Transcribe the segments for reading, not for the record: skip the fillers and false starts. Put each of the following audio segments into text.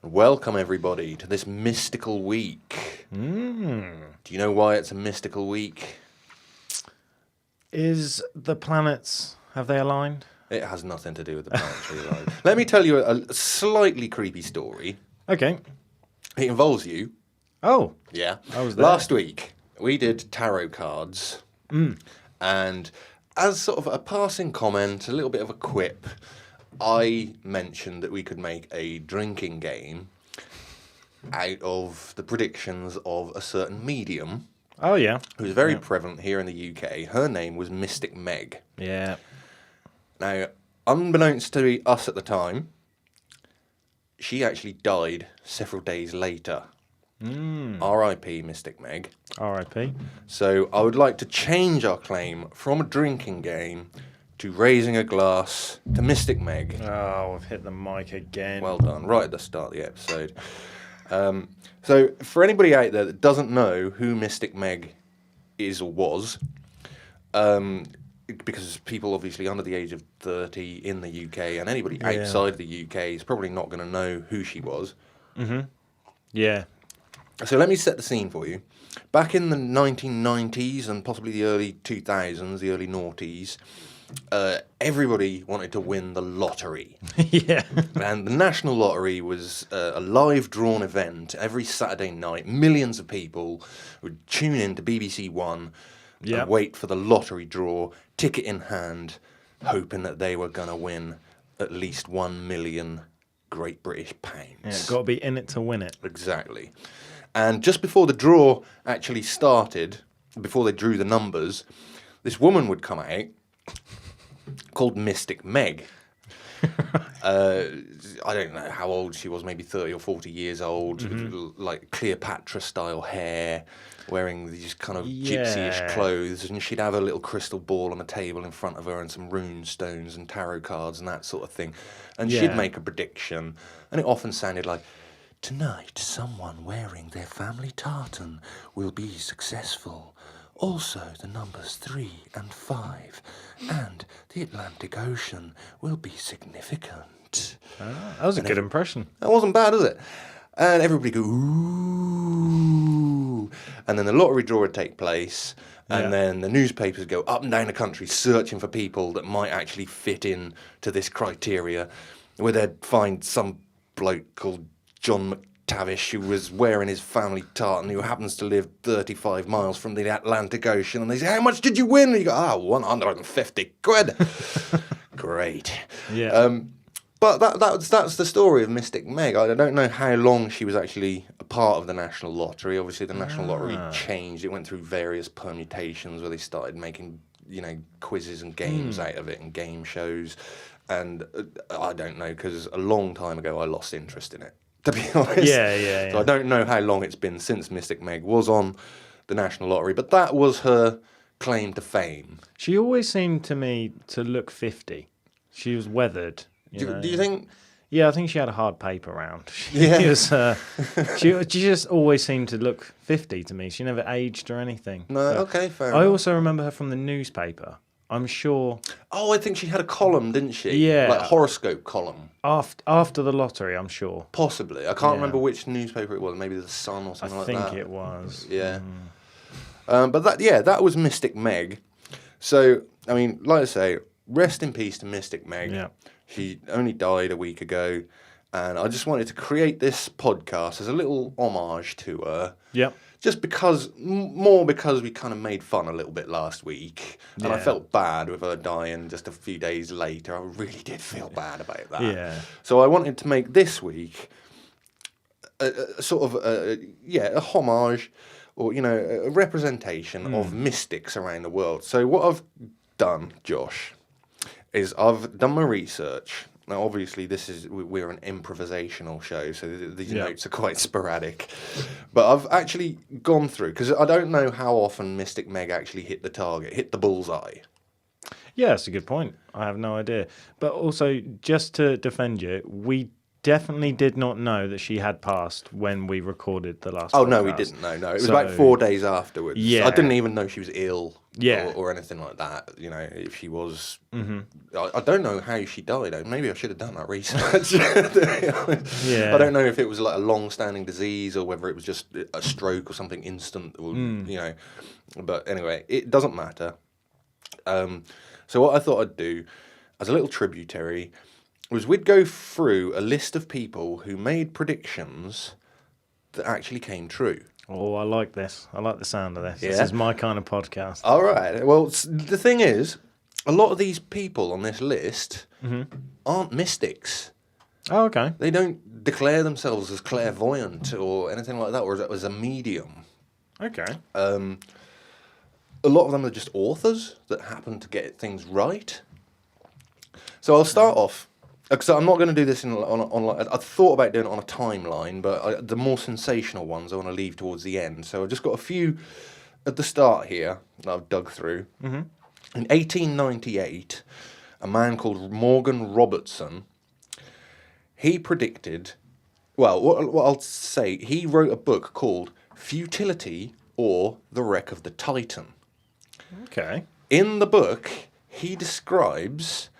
Welcome, everybody, to this mystical week. Do you know why it's a mystical week? Have they aligned? It has nothing to do with the planetary alignment. Let me tell you a slightly creepy story. Okay. It involves you. Oh. Yeah. I was there. Last week, we did tarot cards. And as sort of a passing comment, a little bit of a quip, I mentioned that we could make a drinking game out of the predictions of a certain medium Oh, yeah. who's very prevalent here in the UK. Her name was Mystic Meg. Yeah. Now, unbeknownst to us at the time, she actually died several days later. R.I.P. Mystic Meg. R.I.P. So I would like to change our claim from a drinking game to raising a glass to Mystic Meg. Oh, I've hit the mic again. Well done, right at the start of the episode. So for anybody out there that doesn't know who Mystic Meg is or was, because people obviously under the age of 30 in the UK and anybody outside the UK is probably not going to know who she was. Yeah. So let me set the scene for you. Back in the 1990s and possibly the early 2000s, the early noughties, everybody wanted to win the lottery. Yeah. And the National Lottery was a live drawn event every Saturday night. Millions of people would tune in to BBC One and wait for the lottery draw, ticket in hand, hoping that they were going to win at least 1 million Great British pounds. Yeah, got to be in it to win it. Exactly. And just before the draw actually started, before they drew the numbers, this woman would come out called Mystic Meg. I don't know how old she was, maybe 30 or 40 years old, like Cleopatra-style hair, wearing these kind of gypsy-ish clothes, and she'd have a little crystal ball on a table in front of her and some rune stones and tarot cards and that sort of thing. And she'd make a prediction, and it often sounded like, "Tonight, someone wearing their family tartan will be successful. Also, the numbers 3 and 5, and the Atlantic Ocean will be significant." That was a good impression. That wasn't bad, was it? And everybody go, "Ooh." And then the lottery draw would take place, and then the newspapers go up and down the country searching for people that might actually fit in to this criteria, where they'd find some bloke called John McTavish who was wearing his family tartan, who happens to live 35 miles from the Atlantic Ocean, and they say, "How much did you win?" And you go, 150 quid. Great. Yeah. But that's the story of Mystic Meg. I don't know how long she was actually a part of the National Lottery. Obviously, the National Lottery changed. It went through various permutations where they started making, quizzes and games out of it and game shows. And I don't know, because a long time ago I lost interest in it, to be honest. Yeah. So I don't know how long it's been since Mystic Meg was on the National Lottery, but that was her claim to fame. She always seemed to me to look 50. She was weathered. Do you think? Yeah, I think she had a hard paper round. Yeah. She just always seemed to look 50 to me. She never aged or anything. No, okay, fair I enough. also remember her from the newspaper. I'm sure Oh, I think she had a column, didn't she? Yeah. Like a horoscope column. after the lottery, I'm sure. Possibly. I can't remember which newspaper it was. Maybe The Sun or something I like think that. it was. Yeah. But that was Mystic Meg. So, I mean, like I say, rest in peace to Mystic Meg. Yeah. She only died a week ago. And I just wanted to create this podcast as a little homage to her. Yep. Just because we kind of made fun a little bit last week. And I felt bad with her dying just a few days later. I really did feel bad about that. Yeah. So I wanted to make this week a homage or, a representation of mystics around the world. So what I've done, Josh, is I've done my research. Now, obviously, we're an improvisational show, so these notes are quite sporadic. But I've actually gone through, because I don't know how often Mystic Meg actually hit the target, hit the bullseye. Yeah, that's a good point. I have no idea. But also, just to defend you, we definitely did not know that she had passed when we recorded the last. Oh no, we podcast. didn't. No. It was about 4 days afterwards. Yeah. I didn't even know she was ill. Yeah. Or anything like that. You know, if she was, I don't know how she died. Maybe I should have done that research. Yeah. I don't know if it was like a long-standing disease or whether it was just a stroke or something instant. Or, you know, but anyway, it doesn't matter. So what I thought I'd do, as a little tributary, was we'd go through a list of people who made predictions that actually came true. Oh, I like this. I like the sound of this. Yeah? This is my kind of podcast. All right. Well, the thing is, a lot of these people on this list aren't mystics. Oh, okay. They don't declare themselves as clairvoyant or anything like that, or as a medium. Okay. A lot of them are just authors that happen to get things right. So I'll start off. Because I'm not going to do this on I thought about doing it on a timeline, but the more sensational ones I want to leave towards the end. So I've just got a few at the start here that I've dug through. Mm-hmm. In 1898, a man called Morgan Robertson, he predicted, well, what I'll say, he wrote a book called Futility or the Wreck of the Titan. Okay. In the book, he describes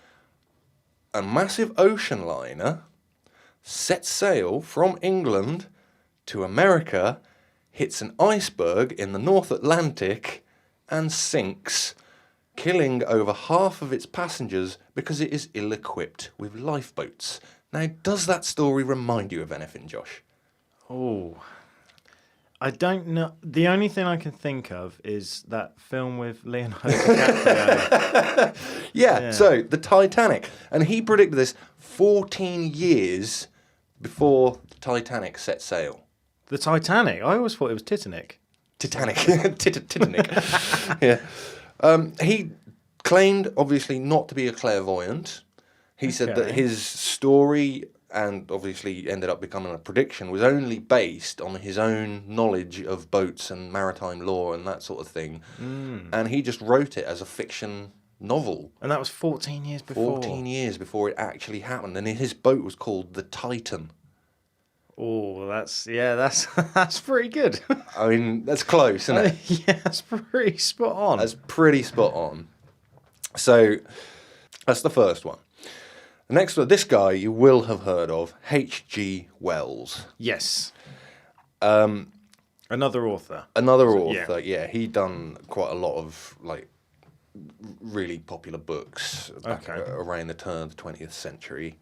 a massive ocean liner sets sail from England to America, hits an iceberg in the North Atlantic, and sinks, killing over half of its passengers because it is ill-equipped with lifeboats. Now, does that story remind you of anything, Josh? Oh, I don't know. The only thing I can think of is that film with Leonardo DiCaprio. Yeah, so the Titanic. And he predicted this 14 years before the Titanic set sail. The Titanic? I always thought it was Titanic. Titanic. Titanic. Yeah. He claimed, obviously, not to be a clairvoyant. He said that his story, and obviously ended up becoming a prediction, was only based on his own knowledge of boats and maritime law and that sort of thing. And he just wrote it as a fiction novel. And that was 14 years before. 14 years before it actually happened. And his boat was called the Titan. Oh, that's pretty good. I mean, that's close, isn't it? Yeah, that's pretty spot on. That's pretty spot on. So, that's the first one. The next one, this guy you will have heard of, H.G. Wells. Yes. Another author. Another author, yeah. He done quite a lot of, like, really popular books back around the turn of the 20th century.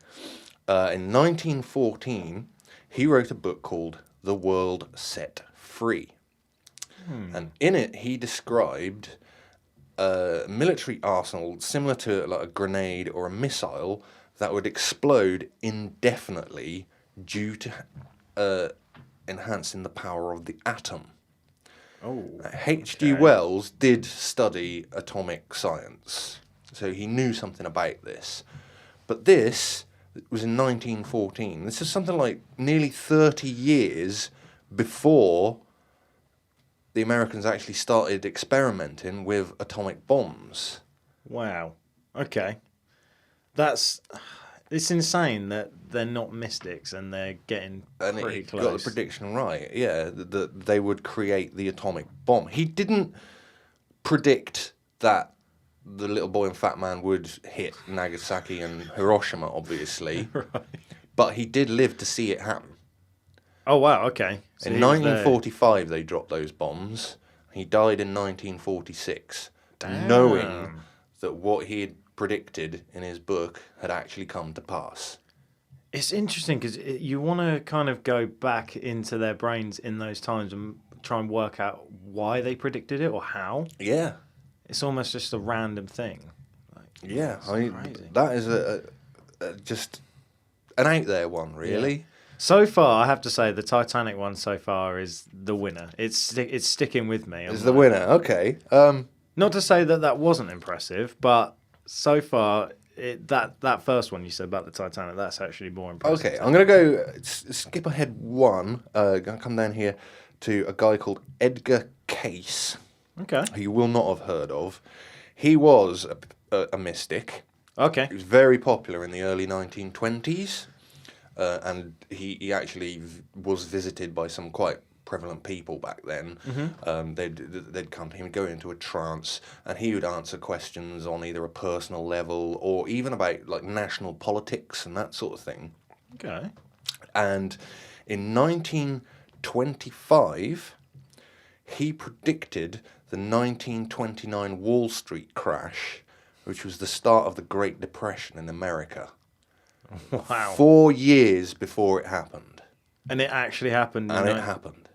In 1914, he wrote a book called The World Set Free. And in it, he described a military arsenal similar to like a grenade or a missile that would explode indefinitely due to enhancing the power of the atom. Oh. H.G. Wells did study atomic science, so he knew something about this. But this was in 1914. This is something like nearly 30 years before the Americans actually started experimenting with atomic bombs. Wow. Okay. It's insane that they're not mystics and they're getting pretty he close. got the prediction right, yeah, that they would create the atomic bomb. He didn't predict that the little boy and fat man would hit Nagasaki and Hiroshima, obviously, Right. but he did live to see it happen. Oh, wow, okay. So In he was 1945, they dropped those bombs. He died in 1946, Damn. knowing that what he had predicted in his book had actually come to pass. It's interesting because you want to kind of go back into their brains in those times and try and work out why they predicted it or how. Yeah. It's almost just a random thing. Yeah, It's I mean, crazy. that is a just an out there one, really. So far, I have to say the Titanic one so far is the winner. It's sticking with me. Is the winner? Okay. Not to say that wasn't impressive, but so far that first one you said about the Titanic, that's actually more impressive. Okay, I'm gonna go skip ahead one. Gonna come down here to a guy called Edgar Cayce, Okay. who you will not have heard of. He was a mystic. Okay. He was very popular in the early 1920s. and he actually was visited by some quite prevalent people back then. They'd come to him, go into a trance, and he would answer questions on either a personal level or even about like national politics and that sort of thing. Okay. And in 1925, he predicted the 1929 Wall Street crash, which was the start of the Great Depression in America. Wow. 4 years before it happened. And it actually happened. And it happened.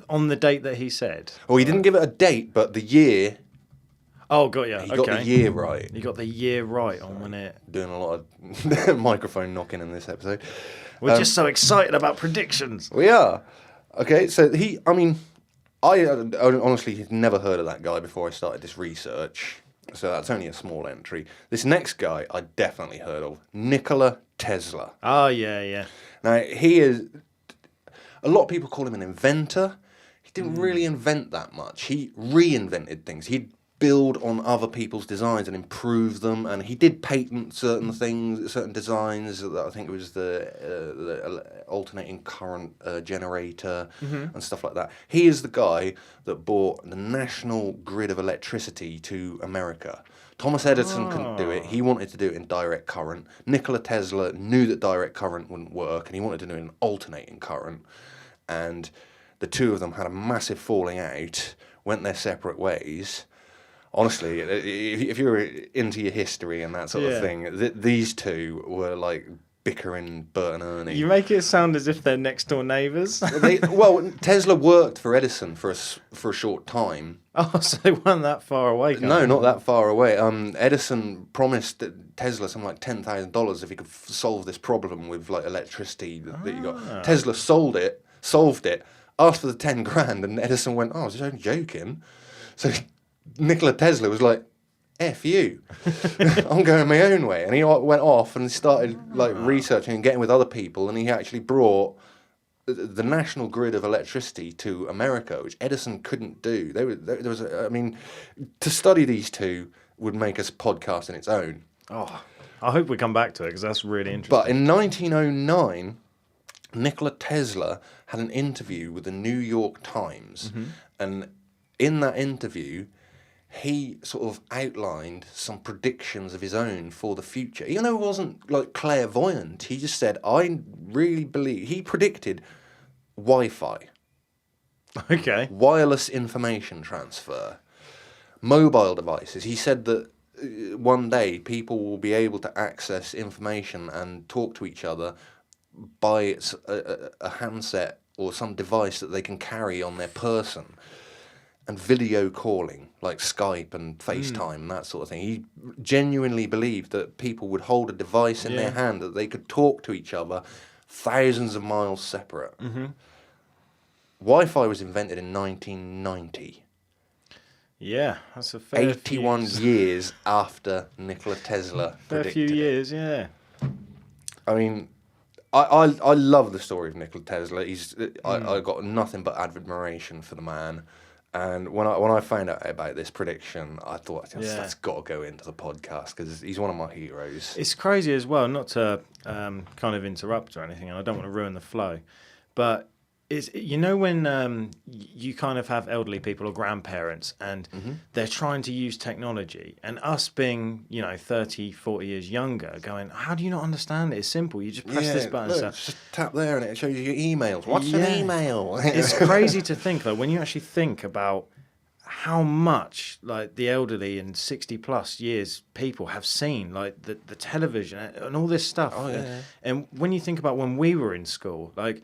On the date that he said. Well, he didn't give it a date, but the year. Oh, got you. He got the year right. You got the year right on when it. Doing a lot of microphone knocking in this episode. We're just so excited about predictions. We are. Okay, so I honestly had never heard of that guy before I started this research. So that's only a small entry. This next guy I definitely heard of, Nikola Tesla. Oh, yeah. Now, he is. A lot of people call him an inventor. He didn't really invent that much. He reinvented things. He'd build on other people's designs and improve them, and he did patent certain things, certain designs. I think it was the alternating current generator and stuff like that. He is the guy that brought the national grid of electricity to America. Thomas Edison couldn't do it. He wanted to do it in direct current. Nikola Tesla knew that direct current wouldn't work, and he wanted to do it in alternating current. And the two of them had a massive falling out, went their separate ways. Honestly, if you're into your history and that sort of thing, these two were like bickering Bert and Ernie. You make it sound as if they're next door neighbours. Tesla worked for Edison for a short time. Oh, so they weren't that far away. No, not that far away. Edison promised Tesla something like $10,000 if he could solve this problem with like electricity that you got. Tesla solved it, asked for the 10 grand, and Edison went, "Oh, I was only joking." So Nikola Tesla was like, "F you, I'm going my own way," and he went off and started like researching and getting with other people, and he actually brought the national grid of electricity to America, which Edison couldn't do. There was, to study these two would make us podcast in its own. Oh, I hope we come back to it because that's really interesting. But in 1909, Nikola Tesla had an interview with the New York Times, and in that interview, he sort of outlined some predictions of his own for the future. Even though he wasn't like clairvoyant, he just said, I really believe, he predicted Wi-Fi. Okay. Wireless information transfer. Mobile devices. He said that one day people will be able to access information and talk to each other by a handset or some device that they can carry on their person. And video calling, like Skype and FaceTime and that sort of thing. He genuinely believed that people would hold a device in their hand that they could talk to each other thousands of miles separate. Wi-Fi was invented in 1990. Yeah, that's a fair 81 years after Nikola Tesla predicted few it. years, yeah. I mean, I love the story of Nikola Tesla. I got nothing but admiration for the man. And when I found out about this prediction, I thought that's got to go into the podcast because he's one of my heroes. It's crazy as well, not to kind of interrupt or anything, and I don't want to ruin the flow, but it's, you know, when you kind of have elderly people or grandparents and they're trying to use technology, and us being, 30, 40 years younger going, how do you not understand it? It's simple. You just press this button. Look, just tap there and it shows you your emails. What's an email? It's crazy to think, though, when you actually think about how much like the elderly and 60 plus years people have seen, like the television and all this stuff. Oh, yeah. And when you think about when we were in school, like,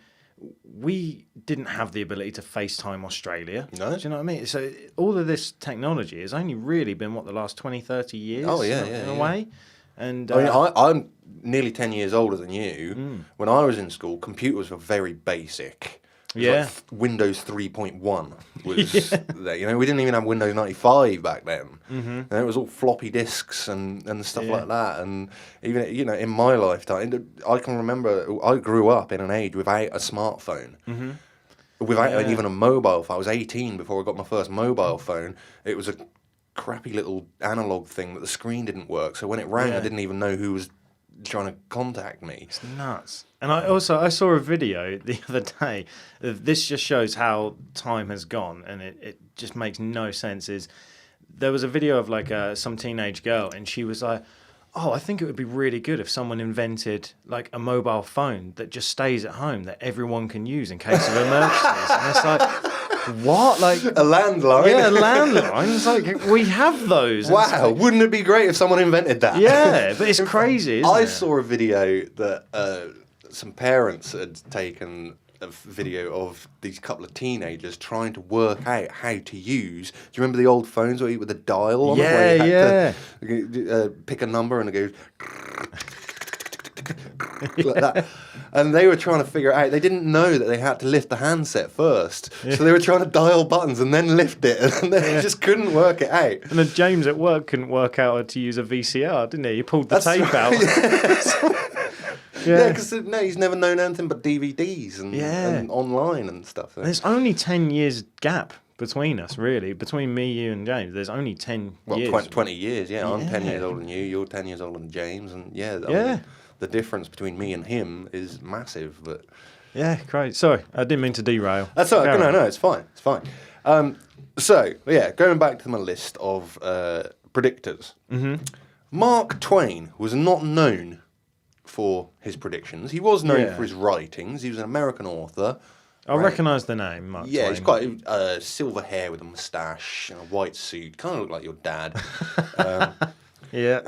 we didn't have the ability to FaceTime Australia. No. Do you know what I mean? So all of this technology has only really been, the last 20, 30 years? Oh, yeah, in a way. And I'm nearly 10 years older than you. When I was in school, computers were very basic. It was like Windows 3.1 was there. We didn't even have Windows 95 back then. And it was all floppy disks and stuff like that. And even, in my lifetime, I can remember I grew up in an age without a smartphone. Without even a mobile phone. I was 18 before I got my first mobile phone. It was a crappy little analog thing that the screen didn't work. So when it rang, I didn't even know who was trying to contact me. It's nuts. And I saw a video the other day. This just shows how time has gone, and it just makes no sense. There was a video of like some teenage girl, and she was like, "Oh, I think it would be really good if someone invented like a mobile phone that just stays at home that everyone can use in case of emergencies." And it's like, what? Like A landline? yeah, landlines. It's like we have those. And it's Wow, like, wouldn't it be great if someone invented that? yeah, but it's crazy. Isn't I it? saw a video that some parents had taken a video of these couple of teenagers trying to work out how to use. Do you remember the old phones with the dial on it? Where you had to pick a number and it goes like that. And they were trying to figure it out. They didn't know that they had to lift the handset first. So they were trying to dial buttons and then lift it. And they just couldn't work it out. And then James at work couldn't work out how to use a VCR, didn't he? He pulled the tape out. Yeah, because he's never known anything but DVDs and online and stuff. There's only 10 years gap between us, really. Between me, you, and James. There's only 10 years. 20 years, yeah. I'm 10 years older than you. You're 10 years older than James. And I mean, the difference between me and him is massive. But yeah, great. Sorry, I didn't mean to derail. That's all right. No, it's fine. It's fine. So, going back to my list of predictors. Mm-hmm. Mark Twain was not known for his predictions. He was known for his writings. He was an American author. I recognise the name, Mark Twain. He's got silver hair with a moustache and a white suit. Kind of look like your dad. Yeah.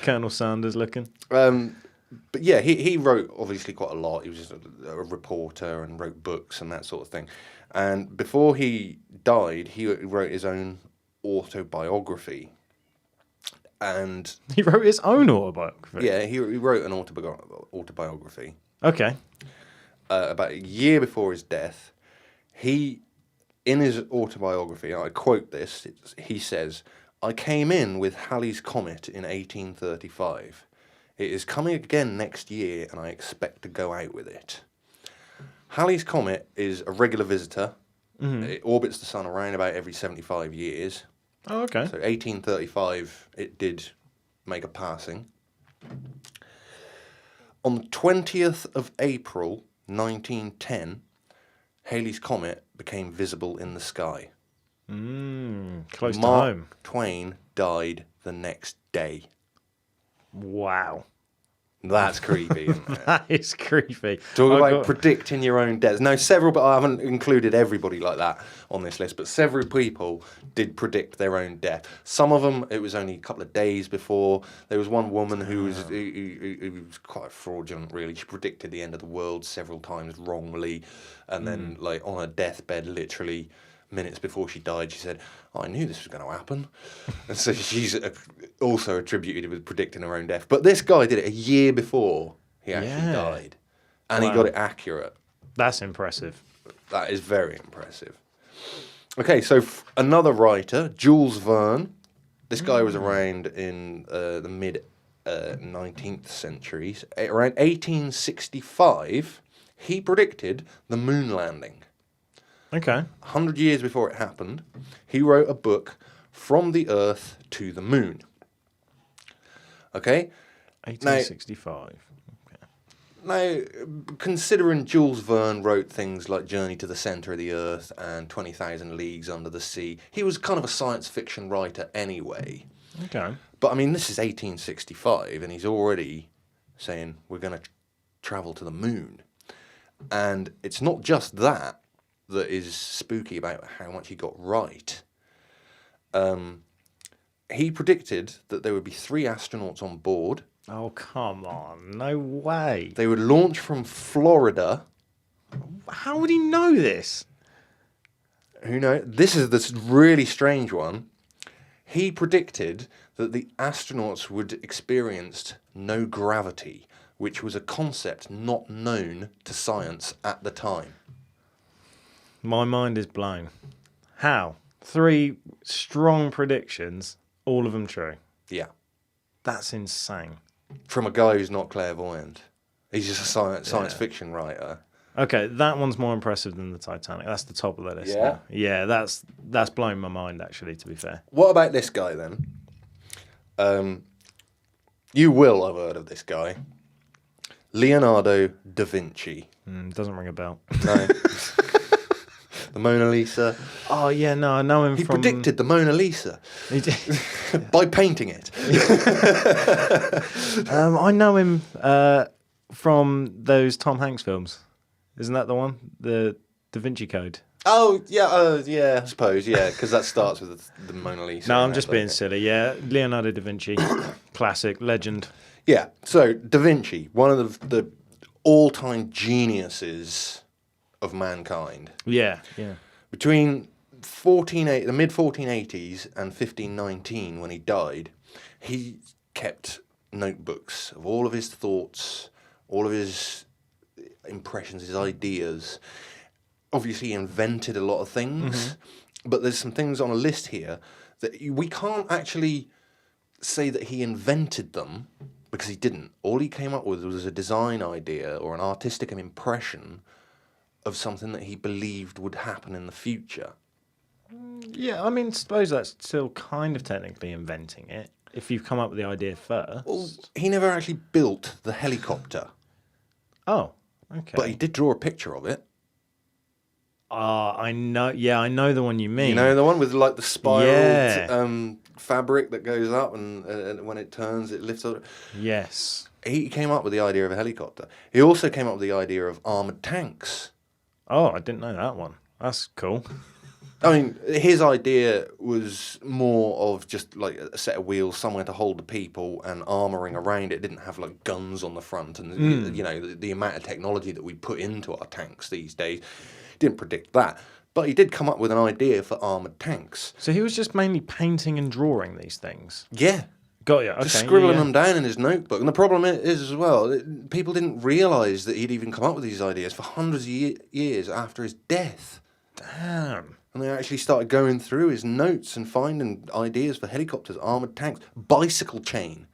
Colonel Sanders looking. But yeah, he wrote obviously quite a lot. He was just a reporter and wrote books and that sort of thing. And before he died, he wrote his own autobiography. And he wrote his own autobiography? Yeah, he wrote an autobiography. Okay. About a year before his death. In his autobiography, I quote this, he says, "I came in with Halley's Comet in 1835. It is coming again next year, and I expect to go out with it." Halley's Comet is a regular visitor. Mm-hmm. It orbits the sun around about every 75 years. Oh, okay. So 1835, it did make a passing. On the 20th of April, 1910, Halley's Comet became visible in the sky. Close to Mark home. Twain died the next day. Wow. That's creepy, isn't it? That is creepy. Talk about predicting your own death. Now, several, but I haven't included everybody like that on this list, but several people did predict their own death. Some of them, it was only a couple of days before. There was one woman who was quite fraudulent, really. She predicted the end of the world several times wrongly, and then, like, on her deathbed, literally minutes before she died, she said, "I knew this was going to happen." And so she's also attributed with predicting her own death. But this guy did it a year before he actually died. And he got it accurate. That's impressive. That is very impressive. Okay, so another writer, Jules Verne. This guy was around in the mid-19th century. Around 1865, he predicted the moon landing. Okay. 100 years before it happened, he wrote a book, From the Earth to the Moon. Okay? 1865. Now, considering Jules Verne wrote things like Journey to the Centre of the Earth and 20,000 Leagues Under the Sea, he was kind of a science fiction writer anyway. Okay. But, I mean, this is 1865, and he's already saying we're going to travel to the moon. And it's not just that is spooky about how much he got right. He predicted that there would be 3 astronauts on board. Oh, come on. No way. They would launch from Florida. How would he know this? Who knows? This is this really strange one. He predicted that the astronauts would experience no gravity, which was a concept not known to science at the time. My mind is blown. How? 3 strong predictions, all of them true. Yeah. That's insane. From a guy who's not clairvoyant. He's just a science fiction writer. Okay, that one's more impressive than the Titanic. That's the top of the list. Yeah? Now. Yeah, that's blown my mind, actually, to be fair. What about this guy, then? You will have heard of this guy. Leonardo da Vinci. Doesn't ring a bell. No. The Mona Lisa. Oh, yeah, no, I know him He from... predicted the Mona Lisa He did. by painting it. I know him from those Tom Hanks films. Isn't that the one? The Da Vinci Code. Oh, yeah, I suppose, yeah, because that starts with the Mona Lisa. No, I'm just being silly. Yeah, Leonardo da Vinci, classic, legend. Yeah, so Da Vinci, one of the all-time geniuses of mankind. Yeah. Between the mid-1480s and 1519, when he died, he kept notebooks of all of his thoughts, all of his impressions, his ideas. Obviously, he invented a lot of things, but there's some things on a list here that we can't actually say that he invented them, because he didn't. All he came up with was a design idea or an artistic impression of something that he believed would happen in the future. Yeah, I mean, suppose that's still kind of technically inventing it, if you've come up with the idea first. Well, he never actually built the helicopter, Oh, okay. but he did draw a picture of it. I know. Yeah, I know the one you mean. You know, the one with like the spiraled Yeah. fabric that goes up and when it turns, it lifts up. Yes. He came up with the idea of a helicopter. He also came up with the idea of armoured tanks. Oh, I didn't know that one. That's cool. I mean, his idea was more of just like a set of wheels, somewhere to hold the people, and armouring around it. It didn't have like guns on the front, and you know the amount of technology that we put into our tanks these days. Didn't predict that, but he did come up with an idea for armoured tanks. So he was just mainly painting and drawing these things. Yeah. Got you. Okay. Just scribbling yeah. them down in his notebook. And the problem is as well, people didn't realise that he'd even come up with these ideas for hundreds of years after his death. Damn. And they actually started going through his notes and finding ideas for helicopters, armoured tanks, bicycle chain.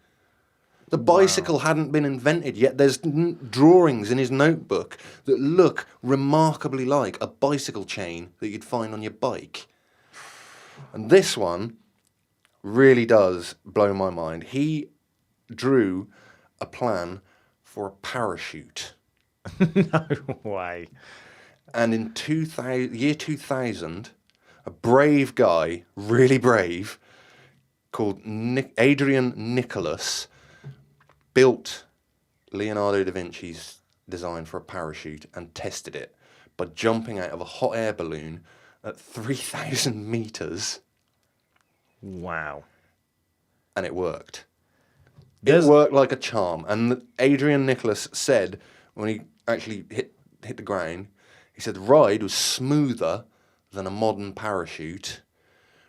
The bicycle hadn't been invented yet. There's drawings in his notebook that look remarkably like a bicycle chain that you'd find on your bike. And this one really does blow my mind. He drew a plan for a parachute. No way. And in year 2000, a brave guy, really brave, called Adrian Nicholas, built Leonardo da Vinci's design for a parachute and tested it by jumping out of a hot air balloon at 3,000 meters. Wow. And it worked. There's- It worked like a charm. And Adrian Nicholas said, when he actually hit the ground, he said the ride was smoother than a modern parachute,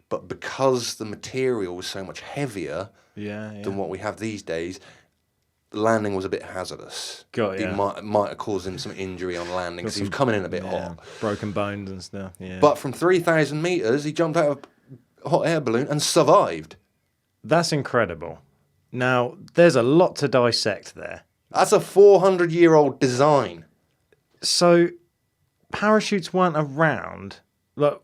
but because the material was so much heavier than what we have these days, the landing was a bit hazardous. Got ya. It might have caused him some injury on landing because he was coming in a bit hot. Broken bones and stuff. Yeah. But from 3,000 meters, he jumped out of a hot air balloon and survived. That's incredible. Now, there's a lot to dissect there. That's a 400-year-old design. So, parachutes weren't around, like,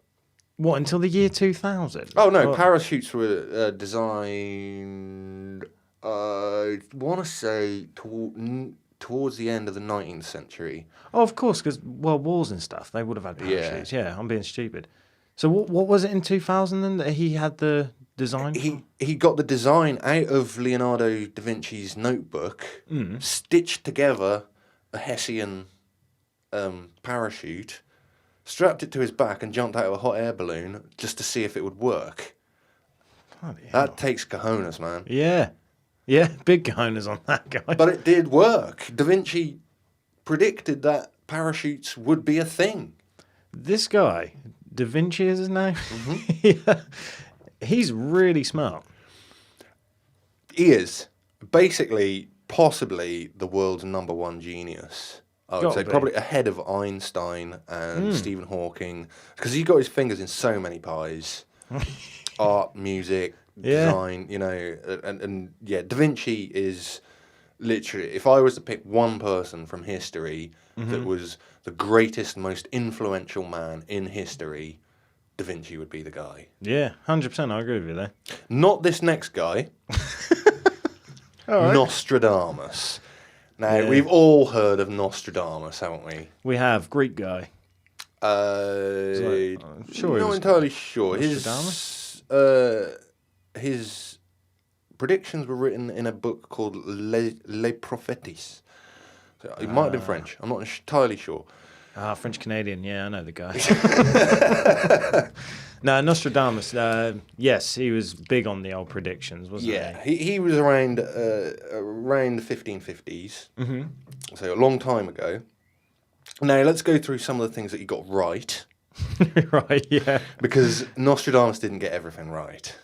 what, until the year 2000? Oh, no, parachutes were designed, I want to say, towards the end of the 19th century. Oh, of course, because world wars and stuff, they would have had parachutes. Yeah, I'm being stupid. So what was it in 2000 then that he had the design for? He got the design out of Leonardo da Vinci's notebook, stitched together a Hessian parachute, strapped it to his back and jumped out of a hot air balloon just to see if it would work. Bloody hell. That takes cojones, man. Yeah. Yeah, big cojones on that guy. But it did work. Da Vinci predicted that parachutes would be a thing. This guy, Da Vinci is his name? Yeah. He's really smart. He is basically, possibly the world's #1 genius. I would Gotta say be. probably ahead of Einstein and Stephen Hawking, because he's got his fingers in so many pies. Art, music, design, you know, and yeah, Da Vinci is literally, if I was to pick one person from history that was the greatest, most influential man in history, Da Vinci would be the guy. Yeah, 100%. I agree with you there. Not this next guy. All right. Nostradamus. Now, Yeah. we've all heard of Nostradamus, haven't we? We have Greek guy. I'm sure he not was entirely sure. Nostradamus? His predictions were written in a book called Les Prophéties. So it might have been French. I'm not entirely sure. French Canadian. Yeah, I know the guy. No, Nostradamus. Yes, he was big on the old predictions, wasn't Yeah, he was around the 1550s. Mm-hmm. So a long time ago. Now let's go through some of the things that he got right, Right. Yeah. because Nostradamus didn't get everything right.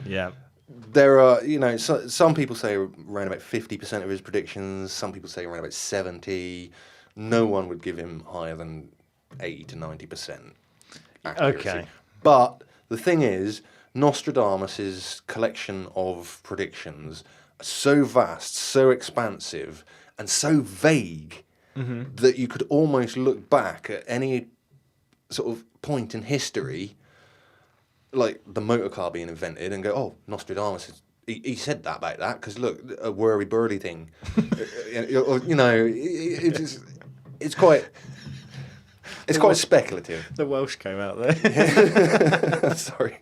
Yeah. There are, some people say around about 50% of his predictions. Some people say around about 70. No one would give him higher than 80 to 90% accuracy. Okay. But the thing is, Nostradamus's collection of predictions are so vast, so expansive, and so vague that you could almost look back at any sort of point in history, like the motor car being invented, and go, "Oh, Nostradamus, he said that about that, because look, a whirly burly thing." It's quite speculative. The Welsh came out there. Sorry.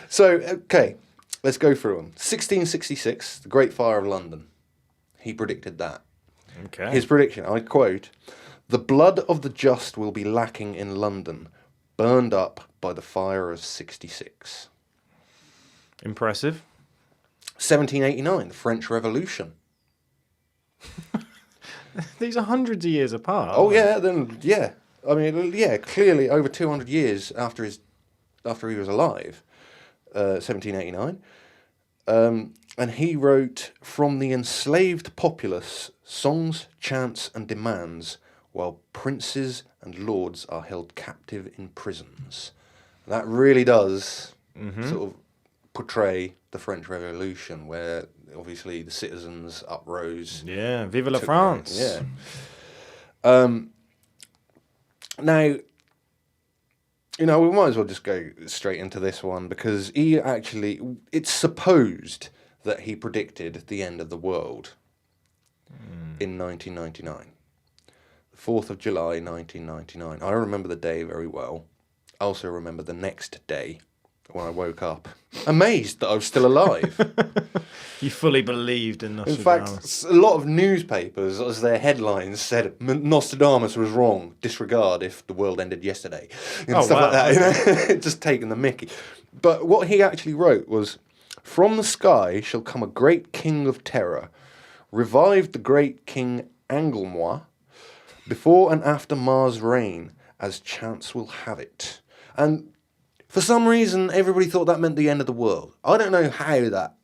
So, okay, let's go through them. 1666, the Great Fire of London. He predicted that. Okay. His prediction, I quote, "The blood of the just will be lacking in London, burned up by the fire of 66. Impressive. 1789, the French Revolution. These are hundreds of years apart. Oh yeah, then yeah. I mean, yeah, clearly over 200 years after he was alive, 1789. And he wrote, "From the enslaved populace, songs, chants, and demands, while princes and lords are held captive in prisons." That really does sort of portray the French Revolution, where obviously the citizens uprose. Yeah. Vive la France. Yeah. Now, we might as well just go straight into this one, because it's supposed that he predicted the end of the world in 1999. The 4th of July, 1999. I remember the day very well. I also remember the next day when I woke up, amazed that I was still alive. You fully believed in In Nostradamus. fact, a lot of newspapers, as their headlines said, "Nostradamus was wrong. Disregard if the world ended yesterday," and stuff like that. Just taking the mickey. But what he actually wrote was, "From the sky shall come a great king of terror, revived the great king Anglemois, before and after Mars' reign, as chance will have it." And for some reason, everybody thought that meant the end of the world. I don't know how that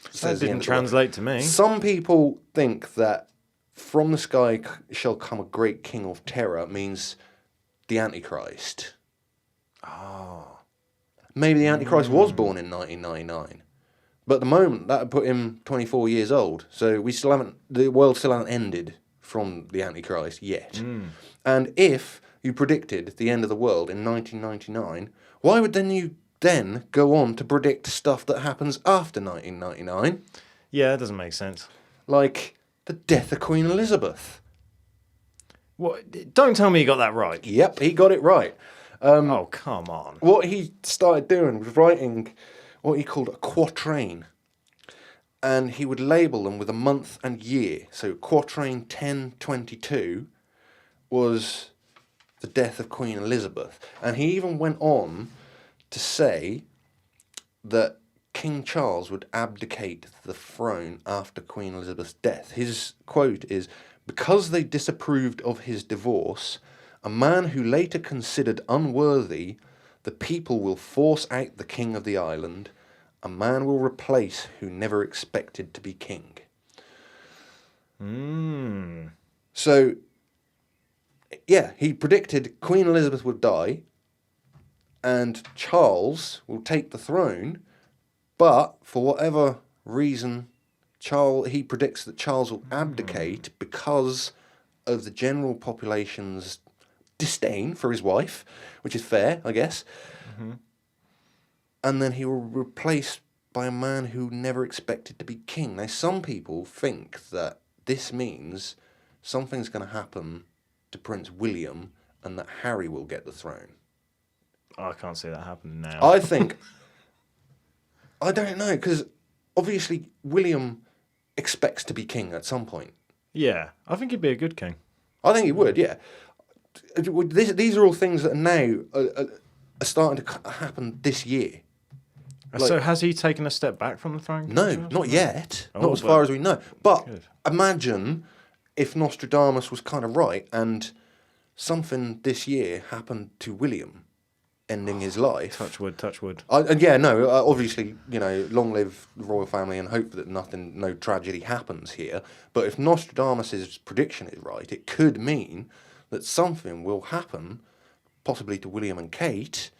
says the Didn't end of the world. translate to me. Some people think that "from the sky shall come a great king of terror" means the Antichrist. Maybe the Antichrist was born in 1999. But at the moment, that would put him 24 years old. So the world still hasn't ended from the Antichrist yet. And if you predicted the end of the world in 1999, why would you then go on to predict stuff that happens after 1999? Yeah, that doesn't make sense. Like the death of Queen Elizabeth. What? Don't tell me you got that right. Yep, he got it right. Oh, come on. What he started doing was writing what he called a quatrain. And he would label them with a month and year. So quatrain 1022 was the death of Queen Elizabeth. And he even went on to say that King Charles would abdicate the throne after Queen Elizabeth's death. His quote is, "Because they disapproved of his divorce, a man who later considered unworthy, the people will force out the king of the island. A man will replace who never expected to be king." So, yeah, he predicted Queen Elizabeth would die and Charles will take the throne, but for whatever reason, he predicts that Charles will abdicate because of the general population's disdain for his wife, which is fair, I guess. And then he will replace by a man who never expected to be king. Now, some people think that this means something's going to happen to Prince William and that Harry will get the throne. I can't see that happening now. I think... I don't know, because obviously William expects to be king at some point. Yeah, I think he'd be a good king. I think he would, yeah. These are all things that are now are starting to happen this year. So has he taken a step back from the throne? No, not yet. Oh, not as far as we know. But good. imagine if Nostradamus was kind of right and something this year happened to William, ending his life. Touch wood, touch wood. Obviously, long live the royal family and hope that no tragedy happens here. But if Nostradamus's prediction is right, it could mean that something will happen, possibly to William and Kate,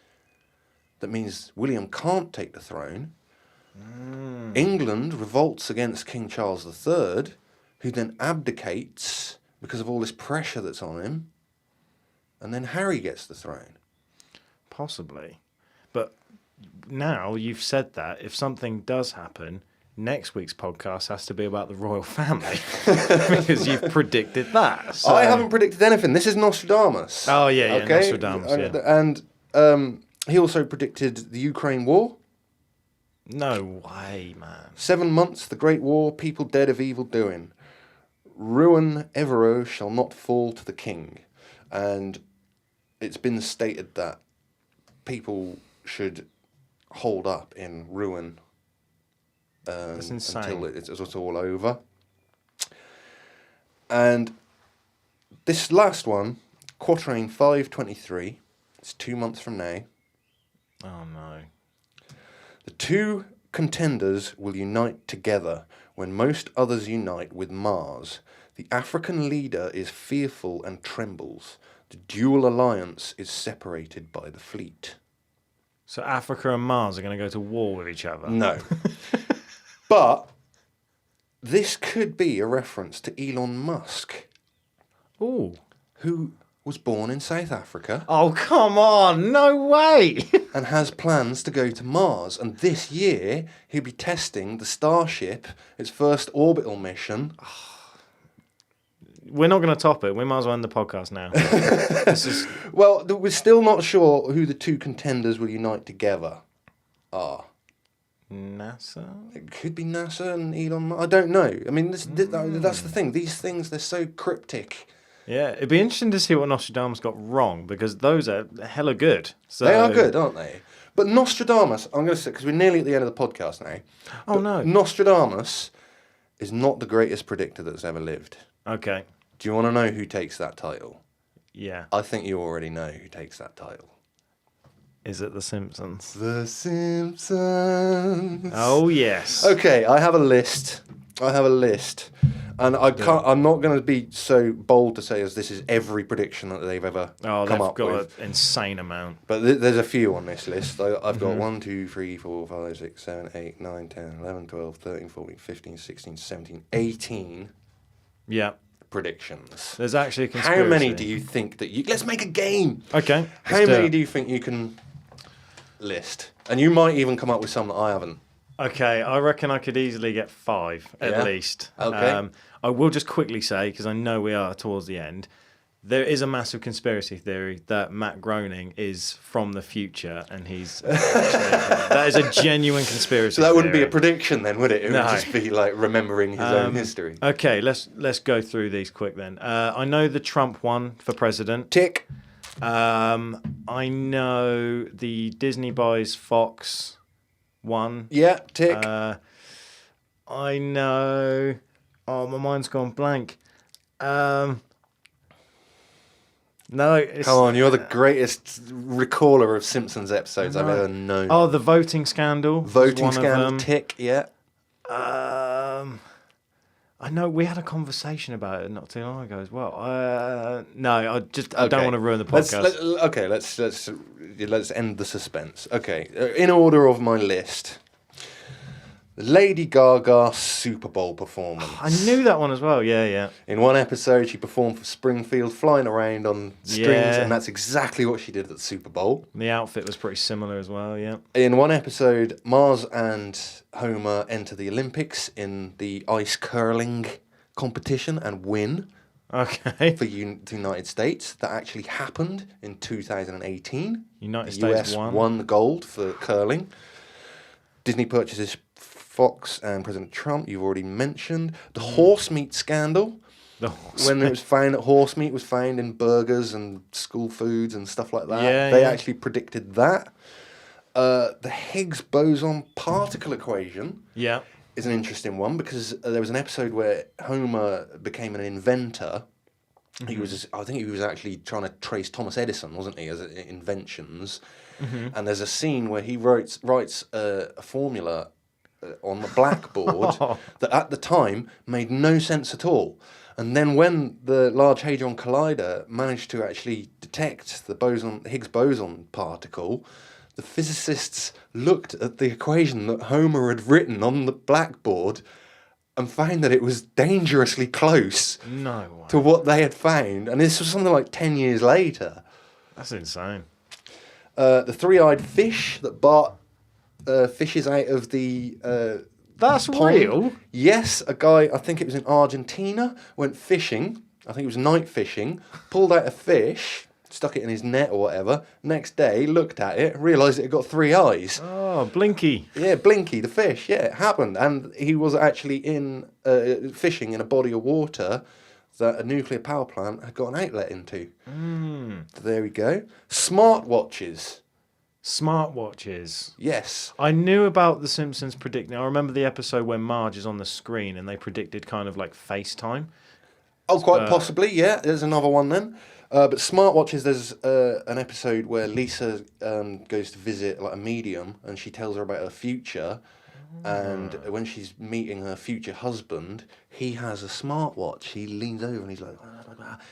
that means William can't take the throne. England revolts against King Charles III, who then abdicates because of all this pressure that's on him, and then Harry gets the throne. Possibly. But now you've said that, if something does happen, next week's podcast has to be about the royal family because you've predicted that. So... I haven't predicted anything. This is Nostradamus. Oh, yeah, Nostradamus, yeah. And he also predicted the Ukraine war. No way, man. 7 months, the Great War, people dead of evil doing. Ruin Evero shall not fall to the king. And it's been stated that people should hold up in ruin That's insane. until it's all over. And this last one, Quatrain 523, it's 2 months from now. Oh, no. The two contenders will unite together when most others unite with Mars. The African leader is fearful and trembles. The dual alliance is separated by the fleet. So Africa and Mars are going to go to war with each other? No. But this could be a reference to Elon Musk. Ooh. Who was born in South Africa. Oh, come on. No way. And has plans to go to Mars. And this year, he'll be testing the Starship, its first orbital mission. We're not going to top it. We might as well end the podcast now. Well, we're still not sure who the two contenders will unite together are. NASA? It could be NASA and Elon Musk. I don't know. I mean, that's the thing. These things, they're so cryptic. Yeah, it'd be interesting to see what Nostradamus got wrong, because those are hella good. So... They are good, aren't they? But Nostradamus, I'm going to say, because we're nearly at the end of the podcast now. Oh, no. Nostradamus is not the greatest predictor that's ever lived. Okay. Do you want to know who takes that title? Yeah. I think you already know who takes that title. Is it The Simpsons? The Simpsons. Oh, yes. Okay, I have a list. And I'm not going to be so bold to say as this is every prediction that they've ever come up with. They've got an insane amount. But there's a few on this list. I've got 1, 2, 3, 4, 5, 6, 7, 8, 9, 10, 11, 12, 13, 14, 15, 16, 17, 18 Yeah. predictions. There's actually a conspiracy. How many do you think that you... Let's make a game. Okay. How many do you think you can list? And you might even come up with some that I haven't. Okay, I reckon I could easily get 5 at least. Okay. I will just quickly say, because I know we are towards the end, there is a massive conspiracy theory that Matt Groening is from the future, and he's that is a genuine conspiracy. So that wouldn't be theory. a prediction then, would it? It No. would just be like remembering his own history. Okay, let's go through these quick then. I know the Trump one for president. Tick. I know the Disney buys Fox one. Yeah, tick. I know. Oh, my mind's gone blank. No, it's... Come on, you're the greatest recaller of Simpsons episodes I've ever known. Oh, the voting scandal. Voting scandal, tick, yeah. I know we had a conversation about it not too long ago as well. No, I don't want to ruin the podcast. Let's end the suspense. Okay, in order of my list, Lady Gaga Super Bowl performance. I knew that one as well. Yeah, yeah. In one episode, she performed for Springfield, flying around on strings, Yeah. and that's exactly what she did at the Super Bowl. The outfit was pretty similar as well. Yeah. In one episode, Mars and Homer enter the Olympics in the ice curling competition and win Okay. for the United States. That actually happened in 2018. United The States US won. won the gold for curling. Disney purchases Fox and President Trump, you've already mentioned. The horse meat scandal. When it was found that horse meat was found in burgers and school foods and stuff like that. Yeah, they yeah. actually predicted that. The Higgs boson particle equation Yeah. is an interesting one because there was an episode where Homer became an inventor. He was, I think he was actually trying to trace Thomas Edison, wasn't he, as inventions. And there's a scene where he writes a formula on the blackboard that at the time made no sense at all. And then when the Large Hadron Collider managed to actually detect the Higgs boson particle, the physicists looked at the equation that Homer had written on the blackboard and found that it was dangerously close No way. to what they had found. And this was something like 10 years later. That's insane. The three-eyed fish that Bart fishes out of the That's pond. real. Yes, a guy, I think it was in Argentina, went fishing. I think it was night fishing, pulled out a fish, stuck it in his net or whatever. Next day, looked at it, realised it had got three eyes. Oh, Blinky. Yeah, Blinky, the fish. Yeah, it happened. And he was actually in fishing in a body of water that a nuclear power plant had got an outlet into. So there we go. Smartwatches. Smartwatches. Yes. I knew about The Simpsons predicting. I remember the episode where Marge is on the screen and they predicted kind of like FaceTime. Oh, quite possibly, yeah. There's another one then. But smartwatches, there's an episode where Lisa goes to visit like a medium and she tells her about her future. And when she's meeting her future husband, he has a smartwatch. He leans over and he's like,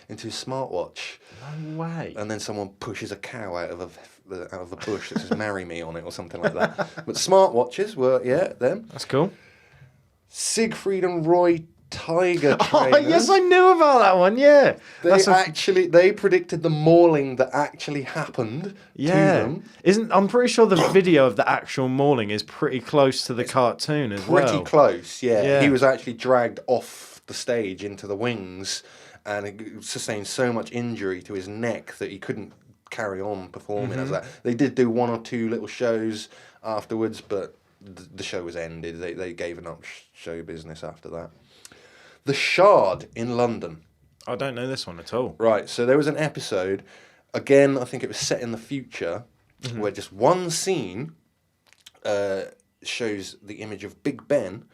into his smartwatch. No way. And then someone pushes a cow out of a bush that says "Marry me" on it or something like that. But smartwatches were, yeah, them. That's cool. Siegfried and Roy tiger trainers. Oh, yes, I knew about that one. Yeah. They predicted the mauling that actually happened to them. I'm pretty sure the video of the actual mauling is pretty close to the cartoon as well. Pretty close, yeah. Yeah. He was actually dragged off the stage into the wings and it sustained so much injury to his neck that he couldn't carry on performing as that. They did do one or two little shows afterwards, but the show was ended. They gave up show business after that. The Shard in London. I don't know this one at all. Right, so there was an episode, again, I think it was set in the future, where just one scene shows the image of Big Ben.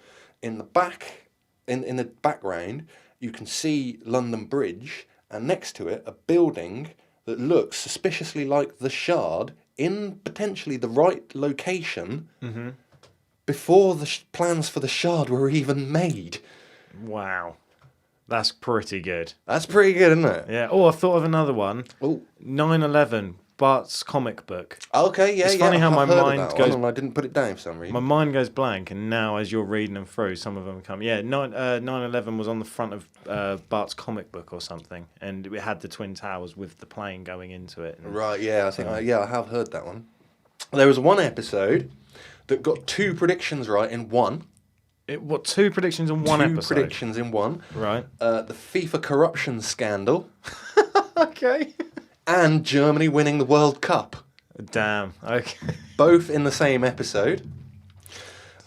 In the back, in the background, you can see London Bridge, and next to it, a building that looks suspiciously like the Shard in potentially the right location before the plans for the Shard were even made. Wow. That's pretty good. That's pretty good, isn't it? Yeah. Oh, I thought of another one. Oh. 9/11, Bart's comic book. Okay, yeah, It's funny how I've my heard of mind that goes- one, and I didn't put it down for some reason. My mind goes blank, and now as you're reading them through, some of them come. Yeah, 9/11 was on the front of Bart's comic book or something, and it had the Twin Towers with the plane going into it. And Right, yeah, I think I have heard that one. There was one episode that got two predictions right in one. What, two predictions in one episode? Two predictions in one. Right. The FIFA corruption scandal Okay. and Germany winning the World Cup. Damn. Okay. Both in the same episode.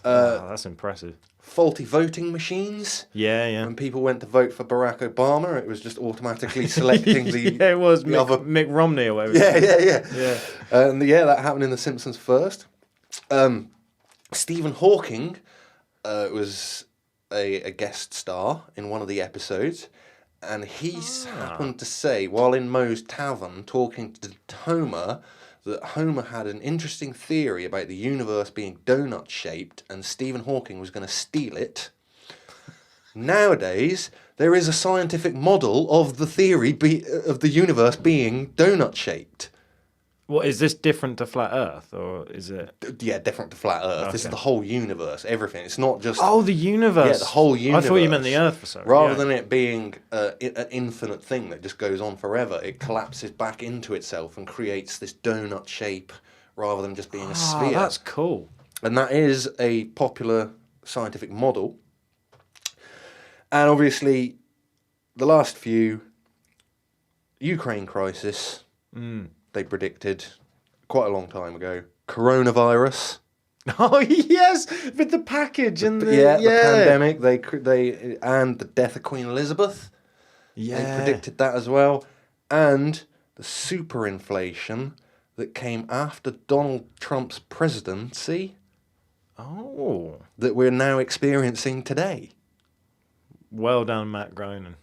Wow, that's impressive. Faulty voting machines. Yeah, yeah. When people went to vote for Barack Obama, it was just automatically selecting the... Yeah, it was the other... Mick Romney or whatever. Yeah. Yeah. And that happened in The Simpsons first. Stephen Hawking was a guest star in one of the episodes, and he happened to say, while in Moe's tavern talking to Homer, that Homer had an interesting theory about the universe being donut-shaped, and Stephen Hawking was going to steal it. Nowadays, there is a scientific model of the theory of the universe being donut-shaped. What is this different to flat Earth, or is it? Yeah, different to flat Earth. This is the whole universe, everything. It's not just... Oh, the universe. Yeah, the whole universe. I thought you meant the Earth for some. Rather than it being an infinite thing that just goes on forever, it collapses back into itself and creates this donut shape rather than just being a sphere. That's cool. And that is a popular scientific model. And obviously, the last few, Ukraine crisis, they predicted quite a long time ago. Coronavirus. Oh yes, with the package and the pandemic. They and the death of Queen Elizabeth. Yeah, they predicted that as well, and the superinflation that came after Donald Trump's presidency. Oh, that we're now experiencing today. Well done, Matt Groening.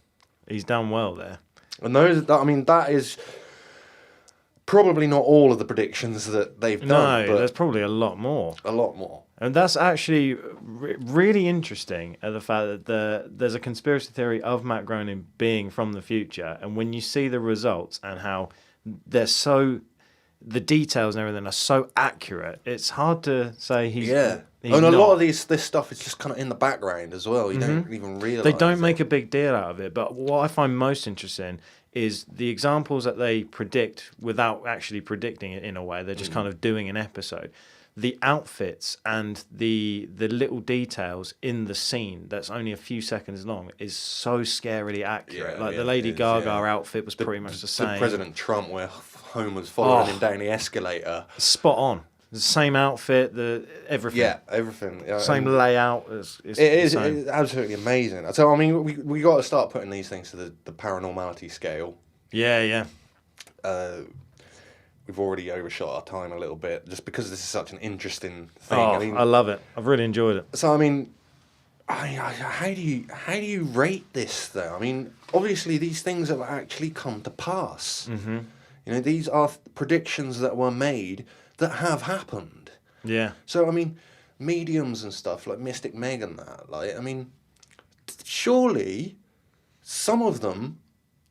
He's done well there. And that is probably not all of the predictions that they've done. No, there's probably a lot more. A lot more. And that's actually really interesting, the fact that there's a conspiracy theory of Matt Groening being from the future. And when you see the results and how they're so... the details and everything are so accurate, it's hard to say he's... And a lot of this stuff is just kind of in the background as well. You don't even realise. They don't make a big deal out of it. But what I find most interesting is the examples that they predict without actually predicting it in a way. They're just kind of doing an episode. The outfits and the little details in the scene that's only a few seconds long is so scarily accurate. The Lady Gaga outfit was pretty much the same. President Trump, where Homer's following him down the escalator. Spot on. The same outfit, everything. Yeah, everything. Same layout. It is absolutely amazing. So, I mean, we got to start putting these things to the paranormality scale. Yeah. We've already overshot our time a little bit, just because this is such an interesting thing. I love it. I've really enjoyed it. So, I mean, how do you rate this, though? I mean, obviously, these things have actually come to pass. Mm-hmm. You know, these are predictions that were made that have happened. Yeah. So, I mean, mediums and stuff like Mystic Meg and that, surely some of them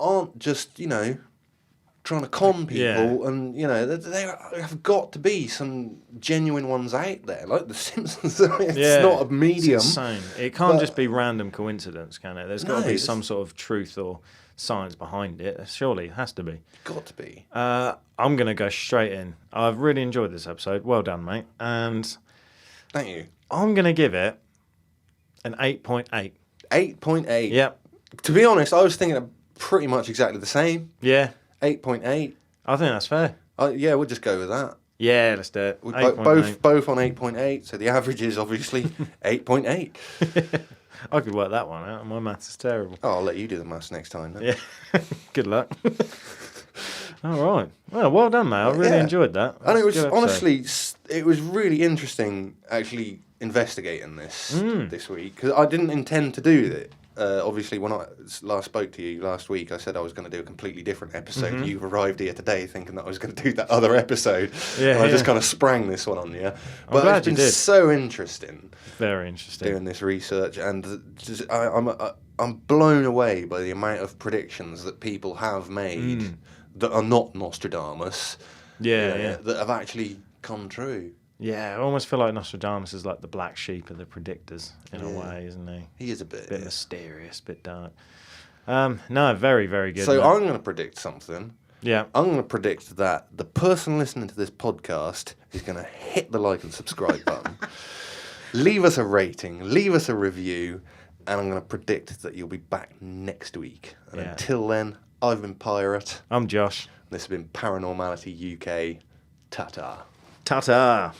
aren't just, trying to con people, and, there have got to be some genuine ones out there, like The Simpsons. It's not a medium. It's insane. It can't just be random coincidence, can it? There's got to be some sort of truth or science behind it. Surely it has to be. Got to be. I'm going to go straight in. I've really enjoyed this episode. Well done, mate. And thank you. I'm going to give it an 8.8. 8.8? Yep. To be honest, I was thinking of pretty much exactly the same. Yeah. 8.8. I think that's fair. Yeah, we'll just go with that. Yeah, let's do it. Both on 8.8, so the average is obviously 8.8. I could work that one out. My maths is terrible. Oh, I'll let you do the maths next time then. Yeah. Good luck. All right. Well done, mate. I really enjoyed that. And it was honestly, it was really interesting actually investigating this week, because I didn't intend to do it. Obviously, when I last spoke to you last week, I said I was going to do a completely different episode. Mm-hmm. You've arrived here today thinking that I was going to do that other episode. And I just kind of sprang this one on you. But it's been so interesting. Very interesting. Doing this research, and I'm blown away by the amount of predictions that people have made that are not Nostradamus. That have actually come true. Yeah, I almost feel like Nostradamus is like the black sheep of the predictors in a way, isn't he? He is a bit mysterious, a bit dark. No, very, very good. So I'm going to predict something. Yeah. I'm going to predict that the person listening to this podcast is going to hit the like and subscribe button, leave us a rating, leave us a review, and I'm going to predict that you'll be back next week. And until then, I've been Pirate. I'm Josh. This has been Paranormality UK. Ta-ta. Ta-ta.